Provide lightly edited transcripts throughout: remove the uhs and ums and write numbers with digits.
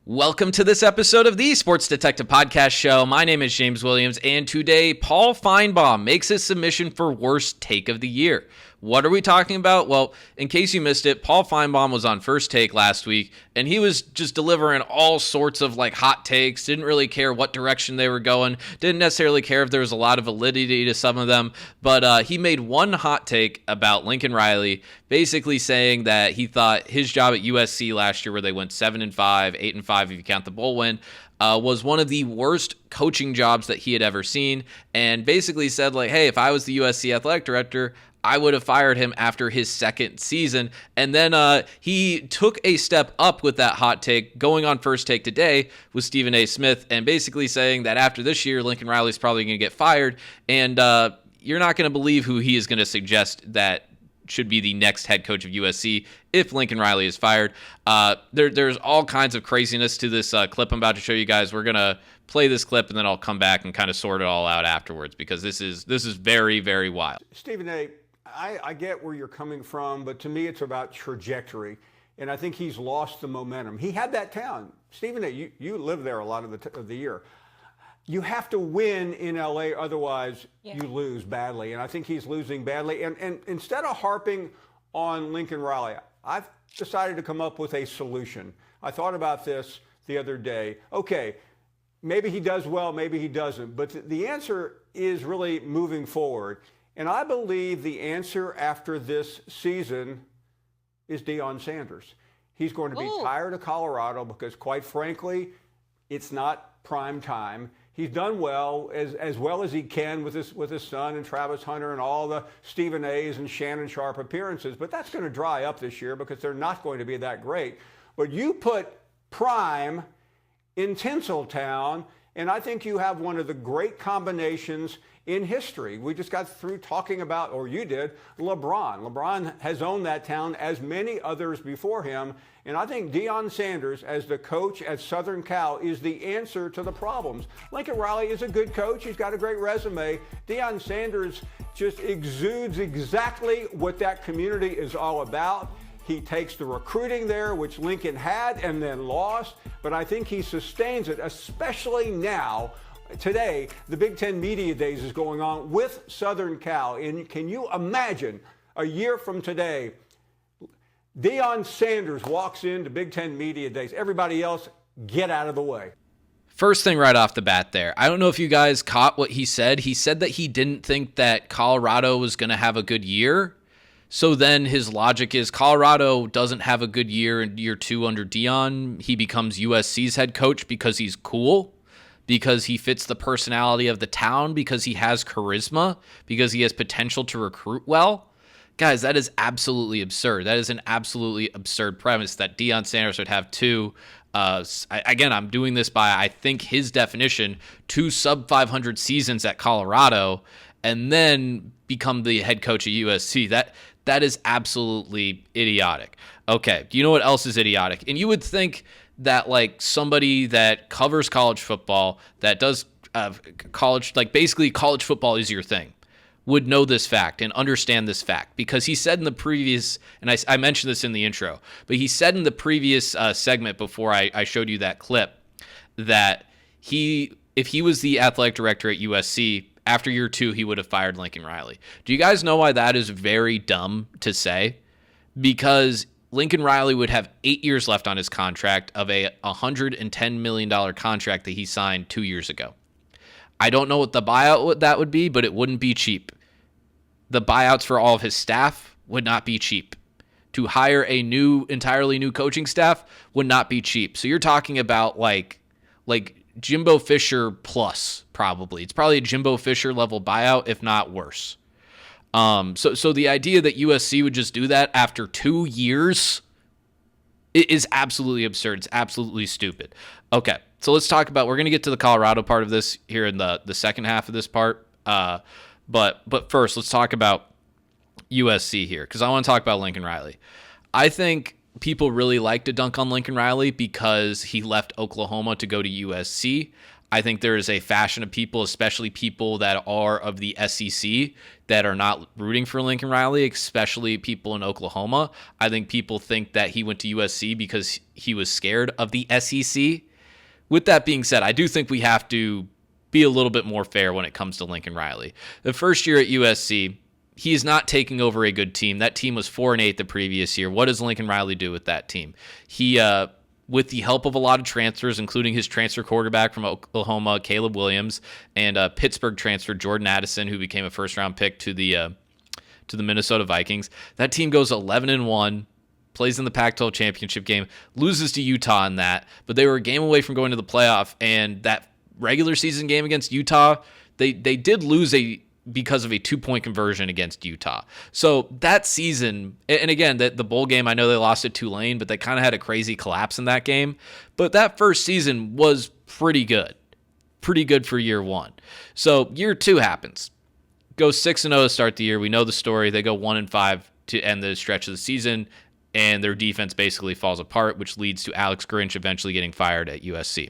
Welcome to this episode of the Sports Detective Podcast Show. My name is James Williams, and today Paul Finebaum makes his submission for Worst Take of the Year. What are we talking about? Well, in case you missed it, Paul Finebaum was on First Take last week, and he was just delivering all sorts of hot takes, didn't really care what direction they were going, didn't necessarily care if there was a lot of validity to some of them, but he made one hot take about Lincoln Riley, basically saying that he thought his job at USC last year, where they went 7-5, 8-5 if you count the bowl win, was one of the worst coaching jobs that he had ever seen, and basically said, hey, if I was the USC athletic director, I would have fired him after his second season. And then he took a step up with that hot take, going on First Take today with Stephen A. Smith, and basically saying that after this year, Lincoln Riley's probably going to get fired, and you're not going to believe who he is going to suggest that should be the next head coach of USC if Lincoln Riley is fired. There's all kinds of craziness to this clip I'm about to show you guys. We're going to play this clip, and then I'll come back and kind of sort it all out afterwards, because this is very, very wild. Stephen A., I get where you're coming from, but to me it's about trajectory, and I think he's lost the momentum. He had that town. Stephen A., you live there a lot of the year. You have to win in LA, otherwise you lose badly, and I think he's losing badly. And instead of harping on Lincoln Riley, I've decided to come up with a solution. I thought about this the other day. Okay, maybe he does well, maybe he doesn't, but the answer is really moving forward. And I believe the answer after this season is Deion Sanders. He's going to be tired of Colorado because, quite frankly, it's not prime time. He's done well as he can with his son and Travis Hunter and all the Stephen A's and Shannon Sharp appearances, but that's going to dry up this year because they're not going to be that great. But you put prime in Tinseltown, and I think you have one of the great combinations in history. We just got through talking about, or you did, LeBron. LeBron has owned that town as many others before him, and I think Deion Sanders, as the coach at Southern Cal, is the answer to the problems. Lincoln Riley is a good coach. He's got a great resume. Deion Sanders just exudes exactly what that community is all about. He takes the recruiting there, which Lincoln had and then lost, but I think he sustains it, especially now. Today, the Big Ten Media Days is going on with Southern Cal. And can you imagine a year from today, Deion Sanders walks into Big Ten Media Days. Everybody else, get out of the way. First thing right off the bat there, I don't know if you guys caught what he said. He said that he didn't think that Colorado was going to have a good year. So then his logic is Colorado doesn't have a good year in year 2 under Deion. He becomes USC's head coach because he's cool, because he fits the personality of the town, because he has charisma, because he has potential to recruit well. Guys, that is absolutely absurd. That is an absolutely absurd premise that Deion Sanders would have two. Again, I'm doing this by, I think, his definition, 2 sub-500 seasons at Colorado, and then become the head coach at USC. That is absolutely idiotic. Okay, do you know what else is idiotic? And you would think that somebody that covers college football, that does college, basically college football is your thing, would know this fact and understand this fact, because he said in the previous, and I mentioned this in the intro, but he said in the previous segment before I showed you that clip that if he was the athletic director at USC, after year 2, he would have fired Lincoln Riley. Do you guys know why that is very dumb to say? Because Lincoln Riley would have 8 years left on his contract of a $110 million contract that he signed 2 years ago. I don't know what the buyout that would be, but it wouldn't be cheap. The buyouts for all of his staff would not be cheap. To hire a entirely new coaching staff would not be cheap. So you're talking about like Jimbo Fisher plus, probably. It's probably a Jimbo Fisher level buyout, if not worse. So the idea that USC would just do that after 2 years is absolutely absurd. It's absolutely stupid. Okay, so let's talk about, we're going to get to the Colorado part of this here in the second half of this part. But first, let's talk about USC here, because I want to talk about Lincoln Riley. I think people really like to dunk on Lincoln Riley because he left Oklahoma to go to USC. I think there is a faction of people, especially people that are of the SEC, that are not rooting for Lincoln Riley, especially people in Oklahoma. I think people think that he went to USC because he was scared of the SEC. With that being said, I do think we have to be a little bit more fair when it comes to Lincoln Riley. The first year at USC, he is not taking over a good team. That team was 4-8 the previous year. What does Lincoln Riley do with that team? He, with the help of a lot of transfers, including his transfer quarterback from Oklahoma, Caleb Williams, and Pittsburgh transfer Jordan Addison, who became a first-round pick to the Minnesota Vikings. That team goes 11-1, plays in the Pac-12 championship game, loses to Utah in that, but they were a game away from going to the playoff. And that regular season game against Utah, they did lose because of a 2-point conversion against Utah. So that season, and again, the bowl game, I know they lost at Tulane, but they kind of had a crazy collapse in that game. But that first season was pretty good for year one. So year two happens. Go 6-0 to start the year. We know the story. They go 1-5 to end the stretch of the season, and their defense basically falls apart, which leads to Alex Grinch eventually getting fired at USC.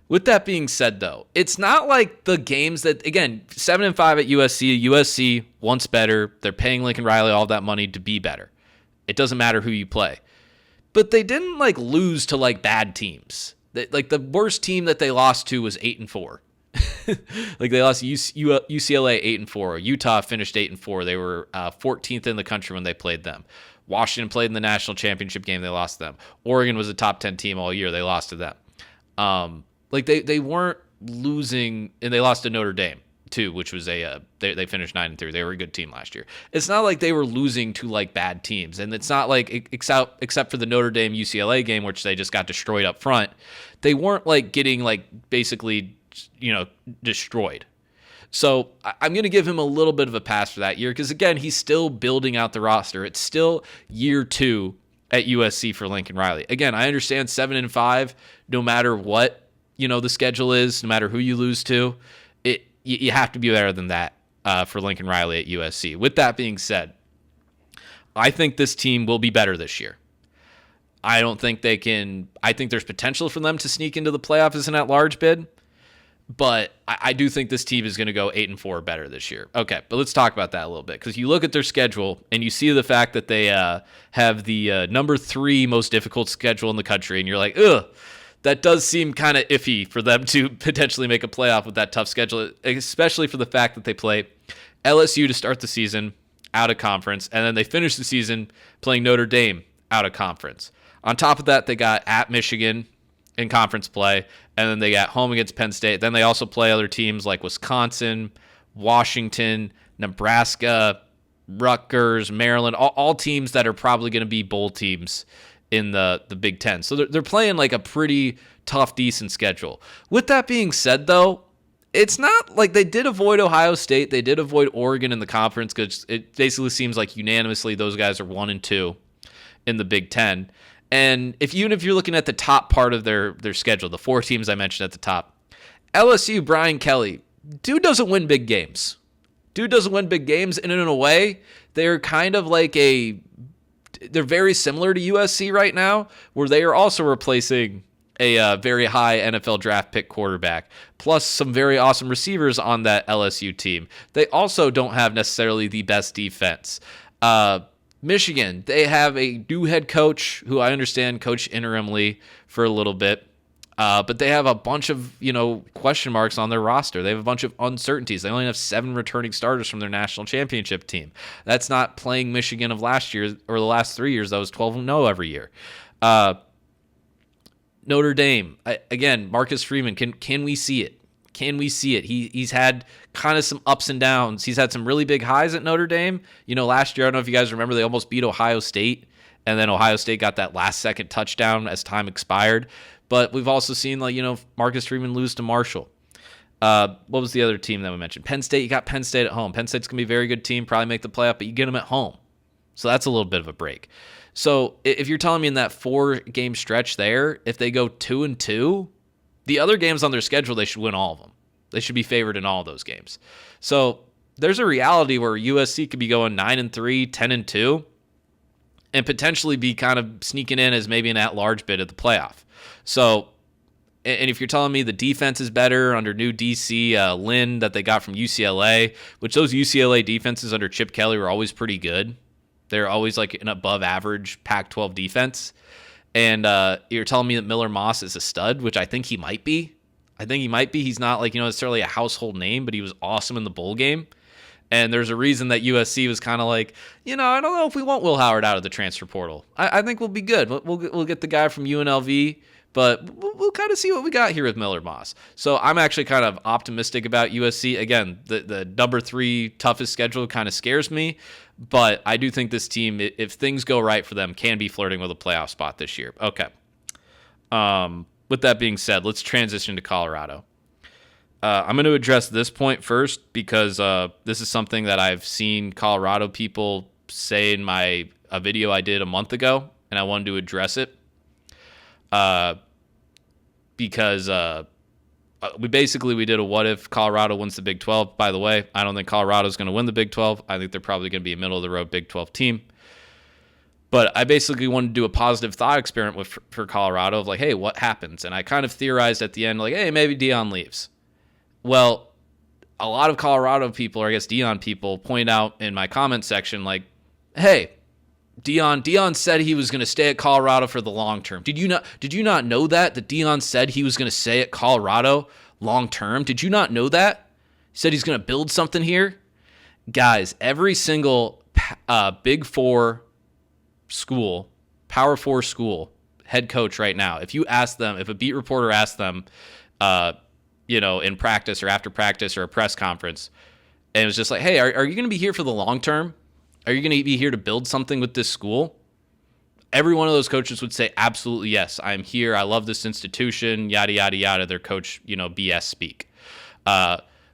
With that being said, though, it's not like the games that, again, 7-5 at USC wants better. They're paying Lincoln Riley all that money to be better. It doesn't matter who you play. But they didn't lose to bad teams. The worst team that they lost to was 8-4. They lost UCLA 8-4. Utah finished 8-4. They were 14th in the country when they played them. Washington played in the national championship game. They lost to them. Oregon was a top 10 team all year. They lost to them. They weren't losing, and they lost to Notre Dame too, which was they finished 9-3. They were a good team last year. It's not like they were losing to bad teams, and it's not like except for the Notre Dame UCLA game, which they just got destroyed up front. They weren't getting basically destroyed. So I'm going to give him a little bit of a pass for that year because again, he's still building out the roster. It's still year two at USC for Lincoln Riley. Again, I understand 7-5, no matter what the schedule is, no matter who you lose to, you have to be better than that for Lincoln Riley at USC. With that being said, I think this team will be better this year. I don't think they can. I think there's potential for them to sneak into the playoff as an at-large bid, but I do think this team is going to go 8-4 better this year. Okay, but let's talk about that a little bit because you look at their schedule and you see the fact that they have the number 3 most difficult schedule in the country, and you're like, ugh, that does seem kind of iffy for them to potentially make a playoff with that tough schedule, especially for the fact that they play LSU to start the season out of conference, and then they finish the season playing Notre Dame out of conference. On top of that, they got at Michigan in conference play, and then they got home against Penn State. Then they also play other teams like Wisconsin, Washington, Nebraska, Rutgers, Maryland, all teams that are probably going to be bowl teams in the Big Ten. So they're playing a pretty tough, decent schedule. With that being said, though, it's not like they did avoid Ohio State. They did avoid Oregon in the conference because it basically seems like unanimously those guys are 1-2 in the Big Ten. And even if you're looking at the top part of their schedule, the 4 teams I mentioned at the top, LSU, Brian Kelly, dude doesn't win big games. And in a way, they're kind of they're very similar to USC right now, where they are also replacing a very high NFL draft pick quarterback, plus some very awesome receivers on that LSU team. They also don't have necessarily the best defense. Michigan, they have a new head coach who I understand coached interimly for a little bit, but they have a bunch of question marks on their roster. They have a bunch of uncertainties. They only have 7 returning starters from their national championship team. That's not playing Michigan of last year or the last 3 years. That was 12-0 every year. Notre Dame, again, Marcus Freeman. Can we see it? He's had kind of some ups and downs. He's had some really big highs at Notre Dame. Last year, I don't know if you guys remember, they almost beat Ohio State, and then Ohio State got that last-second touchdown as time expired. But we've also seen, Marcus Freeman lose to Marshall. What was the other team that we mentioned? Penn State. You got Penn State at home. Penn State's going to be a very good team, probably make the playoff, but you get them at home. So that's a little bit of a break. So if you're telling me in that 4-game stretch there, if they go 2-2, the other games on their schedule, they should win all of them. They should be favored in all those games. So there's a reality where USC could be going 9-3, 10-2, and potentially be kind of sneaking in as maybe an at-large bid at the playoff. So And if you're telling me the defense is better under new DC Lynn that they got from UCLA, which those UCLA defenses under Chip Kelly were always pretty good. They're always like an above average Pac-12 defense. And you're telling me that Miller Moss is a stud, which I think he might be. He's not like, necessarily a household name, but he was awesome in the bowl game. And there's a reason that USC was kind of like, I don't know if we want Will Howard out of the transfer portal. I think we'll be good. We'll get the guy from UNLV, but we'll kind of see what we got here with Miller Moss. So I'm actually kind of optimistic about USC. Again, the number 3 toughest schedule kind of scares me, but I do think this team, if things go right for them, can be flirting with a playoff spot this year. Okay. With that being said, let's transition to Colorado. I'm going to address this point first because this is something that I've seen Colorado people say in a video I did a month ago, and I wanted to address it because we did a what if Colorado wins the Big 12. By the way, I don't think Colorado's going to win the Big 12. I think they're probably going to be a middle-of-the-road Big 12 team. But I basically wanted to do a positive thought experiment for Colorado of like, hey, what happens? And I kind of theorized at the end, like, hey, maybe Deion leaves. Well, a lot of Colorado people, or I guess Deion people, point out in my comment section, like, hey, Deion said he was going to stay at Colorado for the long term. Did you not know that Deion said he was going to stay at Colorado long term? Did you not know that? He said he's going to build something here. Guys, every single Big 4 school, Power 4 school head coach right now, if a beat reporter asked them, in practice or after practice or a press conference, and it was just like, hey, are you going to be here for the long term? Are you going to be here to build something with this school? Every one of those coaches would say, absolutely, yes, I'm here. I love this institution, yada, yada, yada. Their coach, BS speak.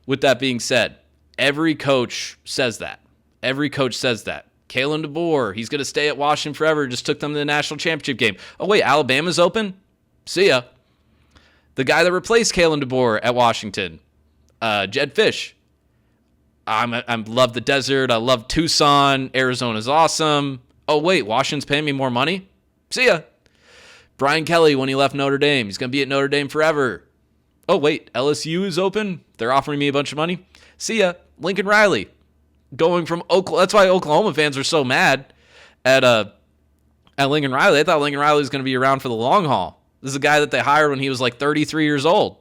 With that being said, every coach says that. Kalen DeBoer, he's going to stay at Washington forever, just took them to the national championship game. Oh, wait, Alabama's open? See ya. The guy that replaced Kalen DeBoer at Washington, Jed Fish. I love the desert. I love Tucson. Arizona's awesome. Oh, wait, Washington's paying me more money? See ya. Brian Kelly, when he left Notre Dame, he's going to be at Notre Dame forever. Oh, wait, LSU is open. They're offering me a bunch of money. See ya. Lincoln Riley, going from Oklahoma. That's why Oklahoma fans are so mad at Lincoln Riley. They thought Lincoln Riley was going to be around for the long haul. This is a guy that they hired when he was like 33 years old.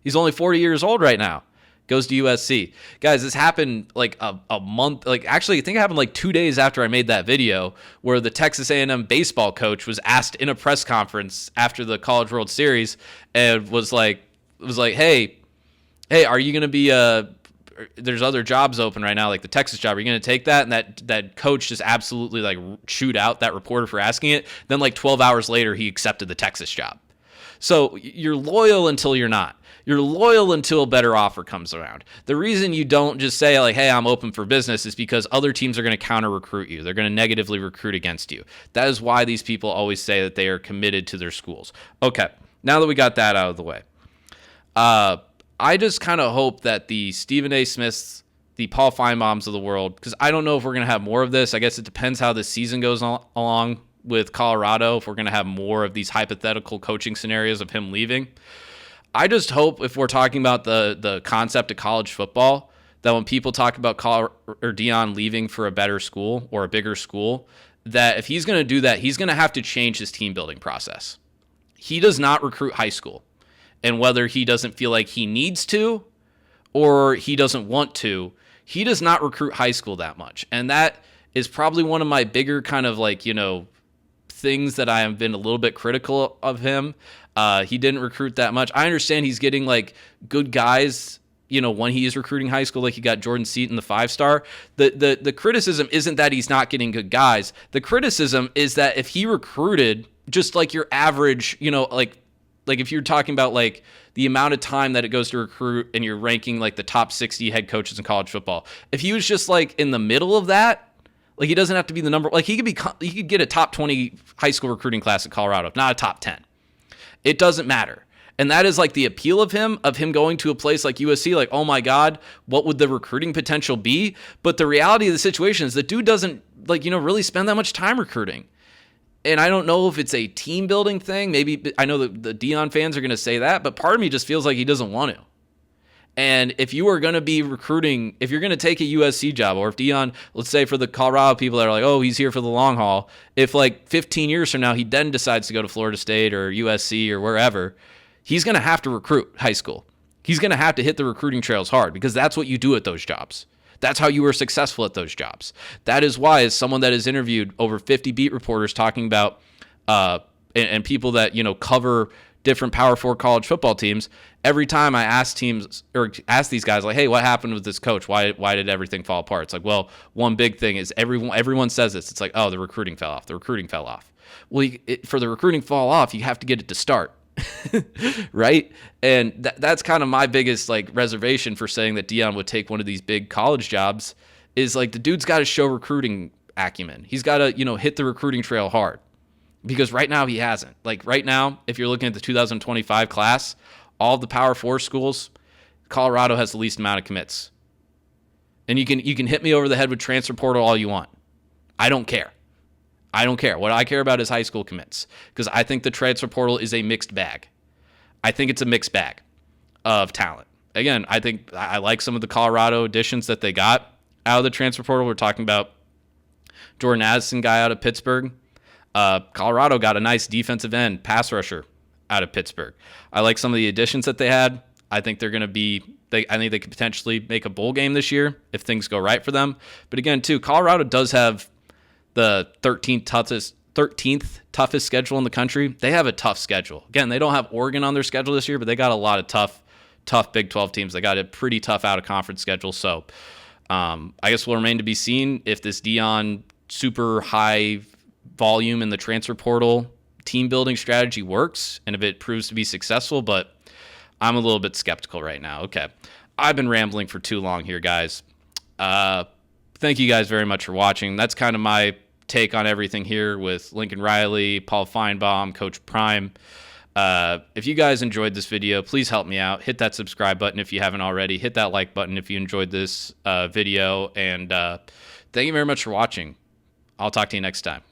He's only 40 years old right now. Goes to USC. Guys, this happened like a month. Actually, I think it happened like 2 days after I made that video where the Texas A&M baseball coach was asked in a press conference after the College World Series and was like, hey, are you going to be there's other jobs open right now, like the Texas job. Are you going to take that? And that coach just absolutely like chewed out that reporter for asking it. Then like 12 hours later, he accepted the Texas job. So you're loyal until you're not. You're loyal until a better offer comes around. The reason you don't just say like, hey, I'm open for business is because other teams are going to counter recruit you. They're going to negatively recruit against you. That is why these people always say that they are committed to their schools. Okay, now that we got that out of the way, I just kind of hope that the Stephen A. Smiths, the Paul Feinbaums of the world, because I don't know if we're going to have more of this. I guess it depends how this season goes along with Colorado, if we're going to have more of these hypothetical coaching scenarios of him leaving. I just hope if we're talking about the concept of college football, that when people talk about Deion leaving for a better school or a bigger school, that if he's going to do that, he's going to have to change his team building process. He does not recruit high school. And whether he doesn't feel like he needs to or he doesn't want to, he does not recruit high school that much. And that is probably one of my bigger kind of like, things that I have been a little bit critical of him. He didn't recruit that much. I understand he's getting like good guys, when he is recruiting high school, like he got Jordan Seaton, the 5-star. The criticism isn't that he's not getting good guys. The criticism is that if he recruited just like your average, like if you're talking about like the amount of time that it goes to recruit and you're ranking like the top 60 head coaches in college football, if he was just like in the middle of that, like he doesn't have to be the number, like he could get a top 20 high school recruiting class at Colorado, not a top 10. It doesn't matter. And that is like the appeal of him going to a place like USC, like, oh my God, what would the recruiting potential be? But the reality of the situation is the dude doesn't really spend that much time recruiting. And I don't know if it's a team building thing. Maybe I know that the Deion fans are going to say that, but part of me just feels like he doesn't want to. And if you are going to be recruiting, if you're going to take a USC job, or if Deion, let's say for the Colorado people that are like, oh, he's here for the long haul, if like 15 years from now he then decides to go to Florida State or USC or wherever, he's going to have to recruit high school. He's going to have to hit the recruiting trails hard because that's what you do at those jobs. That's how you were successful at those jobs. That is why, as someone that has interviewed over 50 beat reporters talking about and people that cover different Power 4 college football teams, every time I ask teams or ask these guys like, hey, what happened with this coach? Why did everything fall apart? It's like, well, one big thing is everyone says this. It's like, oh, the recruiting fell off. The recruiting fell off. Well, for the recruiting fall off, you have to get it to start. Right? And that's kind of my biggest like reservation for saying that Deion would take one of these big college jobs is like the dude's got to show recruiting acumen. He's got to, hit the recruiting trail hard because right now he hasn't. Like right now, if you're looking at the 2025 class, all of the Power 4 schools, Colorado has the least amount of commits. And you can hit me over the head with transfer portal all you want. I don't care. What I care about is high school commits because I think the transfer portal is a mixed bag. I think it's a mixed bag of talent. Again, I think I like some of the Colorado additions that they got out of the transfer portal. We're talking about Jordan Addison guy out of Pittsburgh. Colorado got a nice defensive end pass rusher out of Pittsburgh. I like some of the additions that they had. I think they're going to be I think they could potentially make a bowl game this year if things go right for them. But again, too, Colorado does have the 13th toughest schedule in the country. They have a tough schedule. Again, they don't have Oregon on their schedule this year, but they got a lot of tough Big 12 teams. They got a pretty tough out-of-conference schedule. So I guess will remain to be seen if this Deion super high volume in the transfer portal team building strategy works and if it proves to be successful, but I'm a little bit skeptical right now. Okay. I've been rambling for too long here, guys. Thank you guys very much for watching. That's kind of my take on everything here with Lincoln Riley, Paul Feinbaum, Coach Prime. If you guys enjoyed this video, please help me out. Hit that subscribe button if you haven't already. Hit that like button if you enjoyed this video. And thank you very much for watching. I'll talk to you next time.